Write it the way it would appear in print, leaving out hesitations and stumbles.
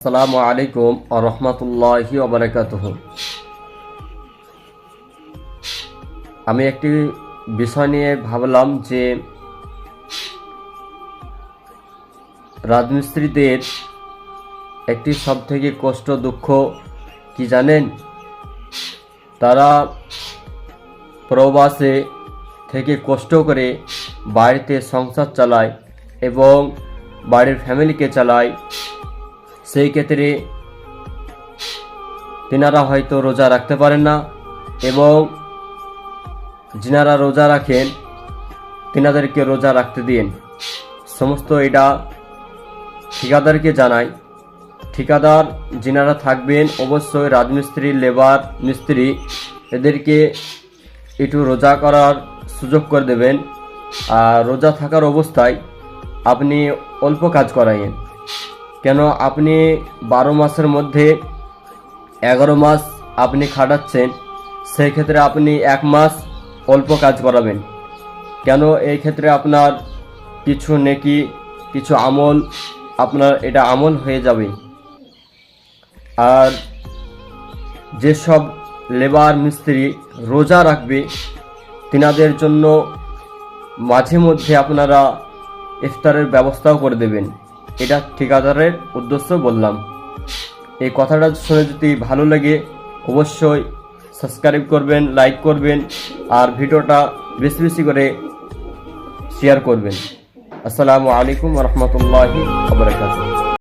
আসসালামু আলাইকুম ওয়া রাহমাতুল্লাহি ওয়া বারাকাতুহু। আমি একটি বিষয় নিয়ে ভাবলাম যে রাজমিস্ত্রিদের একটি সবথেকে কষ্ট দুঃখ কি জানেন? তারা প্রবাসে থেকে কষ্ট করে বাড়িতে সংসার চালায় এবং বাড়ির ফ্যামিলিকে চালায়। সেই ক্ষেত্রে তিনারা হয়তো রোজা রাখতে পারেন না এবং যিনারা রোজা রাখেন তিনাদেরকে রোজা রাখতে দিন। সমস্ত এটা ঠিকাদারকে জানাই। ঠিকাদার যিনারা থাকবেন অবশ্যই রাজমিস্ত্রি, লেবার মিস্ত্রি এদেরকে একটু রোজা করার সুযোগ করে দেবেন। আর রোজা থাকার অবস্থায় আপনি অল্প কাজ করাইন, কেন আপনি 12 মাসের মধ্যে 11 মাস আপনি খাটাচ্ছেন, সেই ক্ষেত্রে আপনি 1 মাস অল্প কাজ করাবেন। কেন এই ক্ষেত্রে আপনার কিছু নেকি, কিছু আমল, আপনার এটা আমল হয়ে যাবে। আর যেসব লেবার মিস্ত্রি রোজা রাখবে তিনাদের জন্য মাঝে মধ্যে আপনারা ইফতারের ব্যবস্থাও করে দেবেন। এটা ঠিকাদারের উদ্দেশ্য বললাম। এই কথাটা শুনে যদি ভালো লাগে অবশ্যই সাবস্ক্রাইব করবেন, লাইক করবেন আর ভিডিওটা বেশি বেশি করে শেয়ার করবেন। আসসালামু আলাইকুম ওয়া রাহমাতুল্লাহি ওয়া বারাকাতুহু।